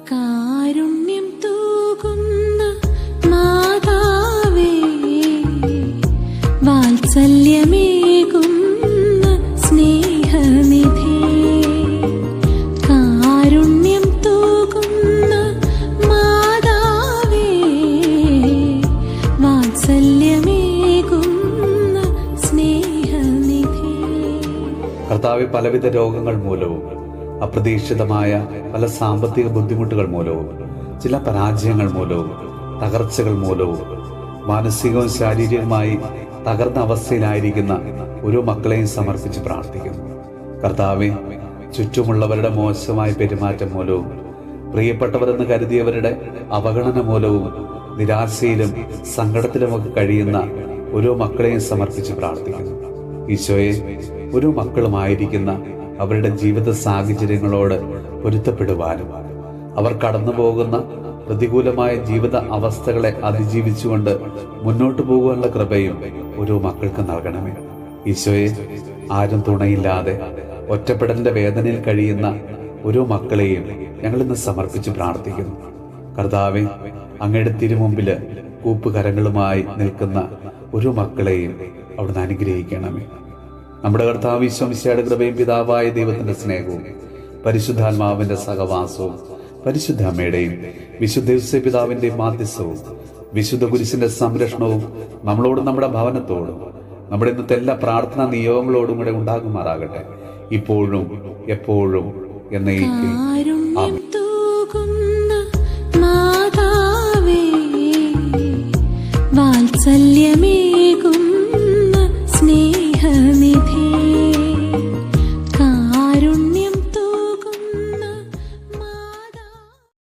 കാരുണ്യം തൂകുന്ന മാതാവേ, വാത്സല്യമേകുന്ന സ്നേഹനിധി. കാരുണ്യം തൂകുന്ന മാതാവേ, വാത്സല്യമേകുന്ന സ്നേഹനിധി. കർത്താവെ, പലവിധ രോഗങ്ങൾ മൂലവും അപ്രതീക്ഷിതമായ പല സാമ്പത്തിക ബുദ്ധിമുട്ടുകൾ മൂലവും ചില പരാജയങ്ങൾ മൂലവും തകർച്ചകൾ മൂലവും മാനസികവും ശാരീരികവുമായി തകർന്ന അവസ്ഥയിലായിരിക്കുന്ന ഓരോ മക്കളെയും സമർപ്പിച്ച് പ്രാർത്ഥിക്കുന്നു. കർത്താവെ, ചുറ്റുമുള്ളവരുടെ മോശമായ പെരുമാറ്റം മൂലവും പ്രിയപ്പെട്ടവരെന്ന് കരുതിയവരുടെ അവഗണന മൂലവും നിരാശയിലും സങ്കടത്തിലുമൊക്കെ കഴിയുന്ന ഓരോ മക്കളെയും സമർപ്പിച്ച് പ്രാർത്ഥിക്കുന്നു. ഈശോയെ, ഓരോ മക്കളുമായിരിക്കുന്ന അവരുടെ ജീവിത സാഹചര്യങ്ങളോട് പൊരുത്തപ്പെടുവാനും അവർ കടന്നു പോകുന്ന പ്രതികൂലമായ ജീവിത അവസ്ഥകളെ അതിജീവിച്ചുകൊണ്ട് മുന്നോട്ടു പോകുവാനുള്ള കൃപയും ഓരോ മക്കൾക്ക് നൽകണമേ. ഈശോയെ, ആരും തുണയില്ലാതെ ഒറ്റപ്പെടലിന്റെ വേദനയിൽ കഴിയുന്ന ഓരോ മക്കളെയും ഞങ്ങളിന്ന് സമർപ്പിച്ച് പ്രാർത്ഥിക്കുന്നു. കർത്താവെ, അങ്ങയുടെ തിരുമുമ്പില് കൂപ്പുകരങ്ങളുമായി നിൽക്കുന്ന ഓരോ മക്കളെയും അവിടുന്ന് അനുഗ്രഹിക്കണമേ. നമ്മുടെ കർത്താവ് ഈശോ മിശിഹായുടെ കൃപയും പിതാവായ ദൈവത്തിന്റെ സ്നേഹവും പരിശുദ്ധാത്മാവിന്റെ സഹവാസവും പരിശുദ്ധ അമ്മയുടെയും വിശുദ്ധ ഔസേപ്പ് പിതാവിന്റെയും മാധ്യസ്ഥവും വിശുദ്ധ കുരിശിന്റെ സംരക്ഷണവും നമ്മളോടും നമ്മുടെ ഭവനത്തോടും നമ്മുടെ ഇന്നത്തെ എല്ലാ പ്രാർത്ഥനാ നിയോഗങ്ങളോടും കൂടെ ഉണ്ടാകുമാറാകട്ടെ, ഇപ്പോഴും എപ്പോഴും എന്നേക്കും. ആമേൻ.